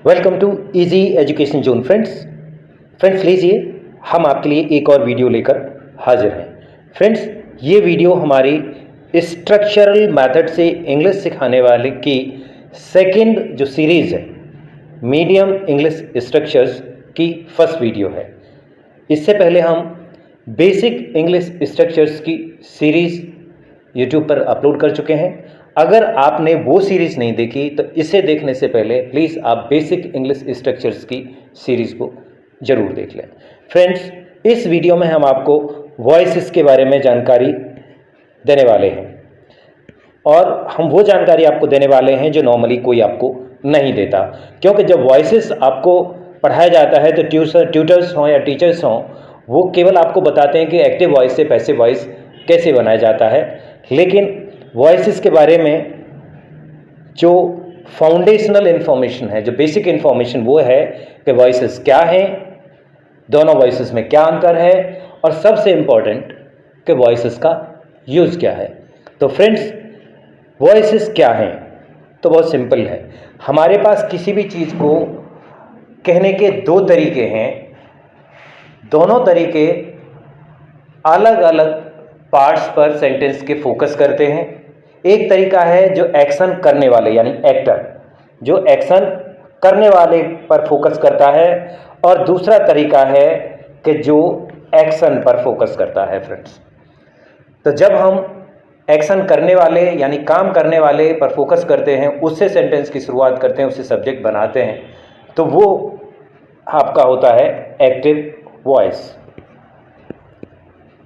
Welcome to easy education zone friends लीजिए हम आपके लिए एक और वीडियो लेकर हाजिर हैं। फ्रेंड्स, ये वीडियो हमारी स्ट्रक्चरल मेथड से इंग्लिश सिखाने वाले की सेकंड जो सीरीज़ है मीडियम इंग्लिश स्ट्रक्चर्स की फर्स्ट वीडियो है। इससे पहले हम बेसिक इंग्लिश स्ट्रक्चर्स की सीरीज़ यूट्यूब पर अपलोड कर चुके हैं। अगर आपने वो सीरीज़ नहीं देखी तो इसे देखने से पहले प्लीज़ आप बेसिक इंग्लिश स्ट्रक्चर्स की सीरीज़ को ज़रूर देख लें। फ्रेंड्स, इस वीडियो में हम आपको वॉइसेस के बारे में जानकारी देने वाले हैं और हम वो जानकारी आपको देने वाले हैं जो नॉर्मली कोई आपको नहीं देता, क्योंकि जब वॉइसेस आपको पढ़ाया जाता है तो ट्यूटर्स हों या टीचर्स हों, वो केवल आपको बताते हैं कि एक्टिव वॉइस से पैसिव वॉइस कैसे बनाया जाता है, लेकिन वॉइसेस के बारे में जो फाउंडेशनल इन्फॉर्मेशन है, जो बेसिक इन्फॉर्मेशन, वो है कि वॉइसेस क्या हैं, दोनों वॉइसेस में क्या अंतर है और सबसे इम्पॉर्टेंट कि वॉइसेस का यूज़ क्या है। तो फ्रेंड्स, वॉइसेस क्या हैं? तो बहुत सिंपल है। हमारे पास किसी भी चीज़ को कहने के दो तरीके हैं। दोनों तरीके अलग अलग पार्ट्स पर सेंटेंस के फोकस करते हैं। एक तरीका है जो एक्शन करने वाले यानी एक्टर, जो एक्शन करने वाले पर फोकस करता है, और दूसरा तरीका है कि जो एक्शन पर फोकस करता है। फ्रेंड्स, तो जब हम एक्शन करने वाले यानी काम करने वाले पर फोकस करते हैं, उससे सेंटेंस की शुरुआत करते हैं, उससे सब्जेक्ट बनाते हैं, तो वो आपका होता है एक्टिव वॉइस।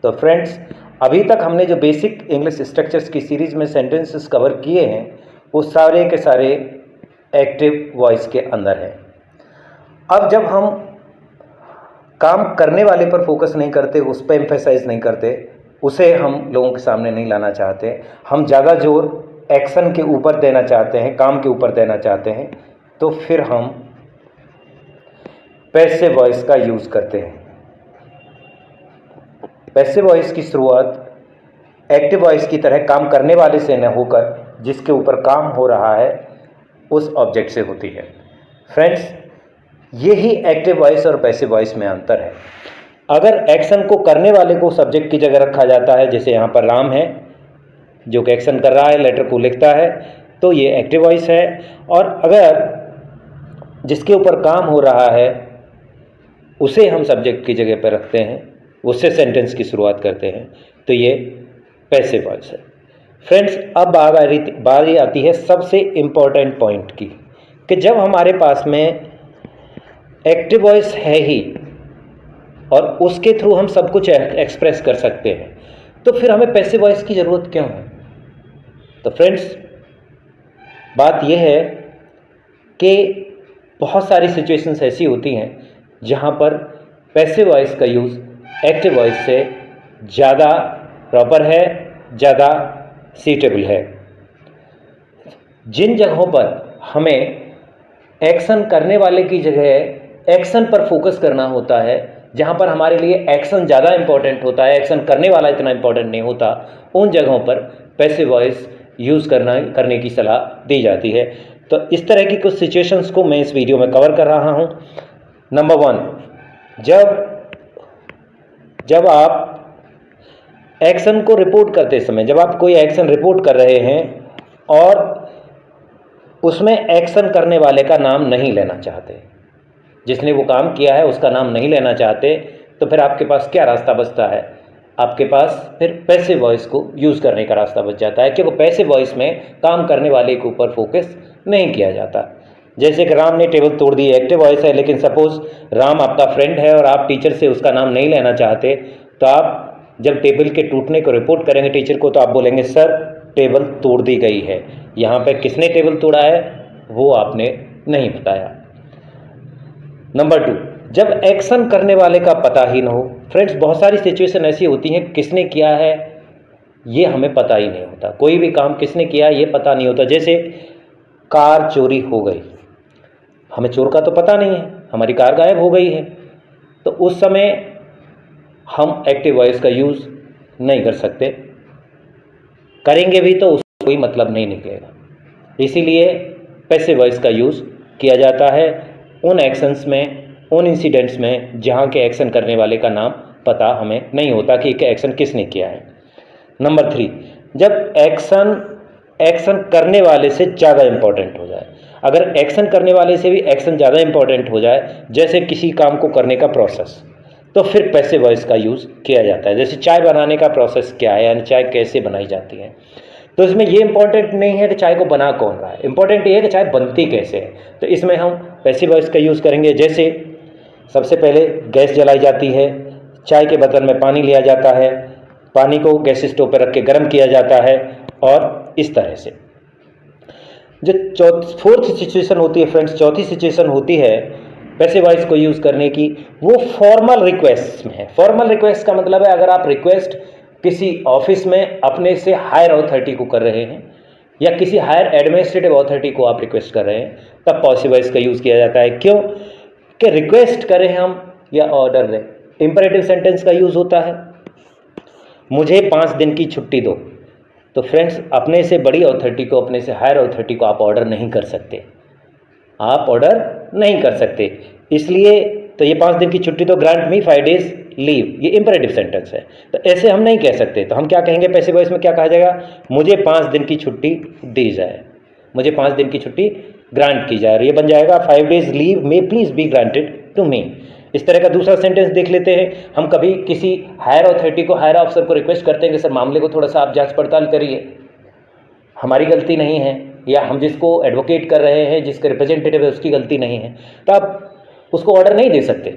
तो फ्रेंड्स, अभी तक हमने जो बेसिक इंग्लिश स्ट्रक्चर्स की सीरीज़ में सेंटेंसेस कवर किए हैं, वो सारे के सारे एक्टिव वॉइस के अंदर हैं। अब जब हम काम करने वाले पर फोकस नहीं करते, उस पर एम्फेसाइज नहीं करते, उसे हम लोगों के सामने नहीं लाना चाहते, हम ज़्यादा जोर एक्शन के ऊपर देना चाहते हैं, काम के ऊपर देना चाहते हैं, तो फिर हम पैसिव वॉइस का यूज़ करते हैं। पैसिव वॉइस की शुरुआत एक्टिव वॉइस की तरह काम करने वाले से न होकर जिसके ऊपर काम हो रहा है उस ऑब्जेक्ट से होती है। फ्रेंड्स, यही एक्टिव वॉइस और पैसिव वॉइस में अंतर है। अगर एक्शन को करने वाले को सब्जेक्ट की जगह रखा जाता है, जैसे यहाँ पर राम है जो कि एक्शन कर रहा है, लेटर को लिखता है, तो ये एक्टिव वॉइस है। और अगर जिसके ऊपर काम हो रहा है उसे हम सब्जेक्ट की जगह पर रखते हैं, उससे सेंटेंस की शुरुआत करते हैं, तो ये पैसिव वॉइस है। फ्रेंड्स, अब बारी आती है सबसे इम्पॉर्टेंट पॉइंट की, कि जब हमारे पास में एक्टिव वॉइस है ही और उसके थ्रू हम सब कुछ एक्सप्रेस कर सकते हैं, तो फिर हमें पैसिव वॉइस की ज़रूरत क्यों है? तो फ्रेंड्स, बात यह है कि बहुत सारी सिचुएशंस ऐसी होती हैं जहाँ पर पैसिव वॉइस का यूज़ एक्टिव वॉइस से ज़्यादा प्रॉपर है, ज़्यादा सीटेबल है। जिन जगहों पर हमें एक्शन करने वाले की जगह एक्शन पर फोकस करना होता है, जहाँ पर हमारे लिए एक्शन ज़्यादा इम्पॉर्टेंट होता है, एक्शन करने वाला इतना इम्पॉर्टेंट नहीं होता, उन जगहों पर पैसिव वॉइस यूज़ करने की सलाह दी जाती है। तो इस तरह की कुछ सिचुएशंस को मैं इस वीडियो में कवर कर रहा हूँ। नंबर 1, जब आप एक्शन को रिपोर्ट करते समय, जब आप कोई एक्शन रिपोर्ट कर रहे हैं और उसमें एक्शन करने वाले का नाम नहीं लेना चाहते, जिसने वो काम किया है उसका नाम नहीं लेना चाहते, तो फिर आपके पास क्या रास्ता बचता है? आपके पास फिर पैसिव वॉइस को यूज़ करने का रास्ता बच जाता है, क्योंकि पैसिव वॉइस में काम करने वाले के ऊपर फोकस नहीं किया जाता। जैसे कि राम ने टेबल तोड़ दी, एक्टिव वॉइस है, लेकिन सपोज राम आपका फ्रेंड है और आप टीचर से उसका नाम नहीं लेना चाहते, तो आप जब टेबल के टूटने को रिपोर्ट करेंगे टीचर को, तो आप बोलेंगे सर टेबल तोड़ दी गई है। यहाँ पे किसने टेबल तोड़ा है वो आपने नहीं बताया। नंबर 2, जब एक्शन करने वाले का पता ही ना हो। फ्रेंड्स, बहुत सारी सिचुएशन ऐसी होती हैं किसने किया है ये हमें पता ही नहीं होता, कोई भी काम किसने किया ये पता नहीं होता। जैसे कार चोरी हो गई, हमें चोर का तो पता नहीं है, हमारी कार गायब हो गई है, तो उस समय हम एक्टिव वॉइस का यूज़ नहीं कर सकते, करेंगे भी तो उसका कोई मतलब नहीं निकलेगा। इसीलिए पैसिव वॉइस का यूज़ किया जाता है उन एक्शंस में, उन इंसिडेंट्स में जहाँ के एक्शन करने वाले का नाम पता हमें नहीं होता कि एक्शन किसने किया है। नंबर 3, जब एक्शन करने वाले से ज़्यादा इम्पोर्टेंट हो जाए। अगर एक्शन करने वाले से भी एक्शन ज़्यादा इम्पोर्टेंट हो जाए, जैसे किसी काम को करने का प्रोसेस, तो फिर पैसिव वॉइस का यूज़ किया जाता है। जैसे चाय बनाने का प्रोसेस क्या है, यानी चाय कैसे बनाई जाती है, तो इसमें ये इंपॉर्टेंट नहीं है कि चाय को बना कौन रहा है, इंपॉर्टेंट ये है कि चाय बनती कैसे है। तो इसमें हम पैसिव वॉइस का यूज़ करेंगे। जैसे सबसे पहले गैस जलाई जाती है, चाय के बर्तन में पानी लिया जाता है, पानी को गैस स्टोव पर रख के गर्म किया जाता है, और इस तरह से। जो फोर्थ सिचुएशन होती है फ्रेंड्स, चौथी सिचुएशन होती है पैसिव वॉइस को यूज़ करने की, वो फॉर्मल रिक्वेस्ट में है। फॉर्मल रिक्वेस्ट का मतलब है अगर आप रिक्वेस्ट किसी ऑफिस में अपने से हायर अथॉरिटी को कर रहे हैं या किसी हायर एडमिनिस्ट्रेटिव अथॉरिटी को आप रिक्वेस्ट कर रहे हैं, तब पैसिव वॉइस का यूज़ किया जाता है। क्यों कि रिक्वेस्ट करें हम या ऑर्डर दें, इंपरेटिव सेंटेंस का यूज़ होता है। मुझे 5 दिन की छुट्टी दो, तो फ्रेंड्स अपने से बड़ी अथॉरिटी को, अपने से हायर अथॉरिटी को आप ऑर्डर नहीं कर सकते, आप ऑर्डर नहीं कर सकते। इसलिए तो ये 5 दिन की छुट्टी दो, ग्रांट मी 5 डेज लीव, ये इंपरेटिव सेंटेंस है। तो ऐसे हम नहीं कह सकते, तो हम क्या कहेंगे पैसिव वॉइस में, क्या कहा जाएगा, मुझे 5 दिन की छुट्टी दी जाए, मुझे 5 दिन की छुट्टी ग्रांट की जाए। ये बन जाएगा 5 days leave may please be granted to me. इस तरह का दूसरा सेंटेंस देख लेते हैं। हम कभी किसी हायर अथॉरिटी को, हायर ऑफिसर को रिक्वेस्ट करते हैं कि सर मामले को थोड़ा सा आप जांच पड़ताल करिए, हमारी गलती नहीं है, या हम जिसको एडवोकेट कर रहे हैं, जिसके रिप्रेजेंटेटिव है, उसकी गलती नहीं है, तो आप उसको ऑर्डर नहीं दे सकते।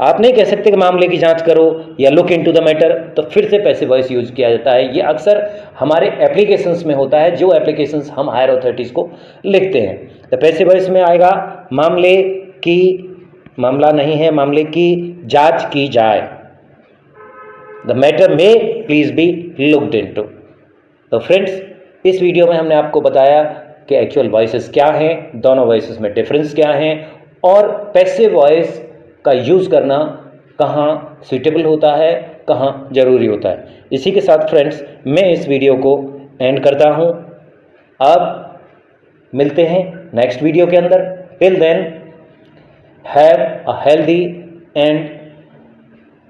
आप नहीं कह सकते कि मामले की जांच करो या लुक इनटू द मैटर, तो फिर से पैसिव वॉइस यूज किया जाता है। ये अक्सर हमारे एप्लीकेशंस में होता है, जो एप्लीकेशंस हम हायर अथॉरिटीज़ को लिखते हैं। तो पैसिव वॉइस में आएगा मामले की, मामला नहीं है, मामले की जांच की जाए, द मैटर में प्लीज बी लुक्ड इनटू। तो फ्रेंड्स इस वीडियो में हमने आपको बताया कि एक्चुअल वॉइसेस क्या हैं, दोनों वॉइसेस में डिफरेंस क्या हैं, और पैसिव वॉइस का यूज़ करना कहाँ सूटेबल होता है, कहाँ ज़रूरी होता है। इसी के साथ फ्रेंड्स मैं इस वीडियो को एंड करता हूँ। अब मिलते हैं नेक्स्ट वीडियो के अंदर। Till then have a healthy and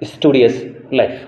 studious life.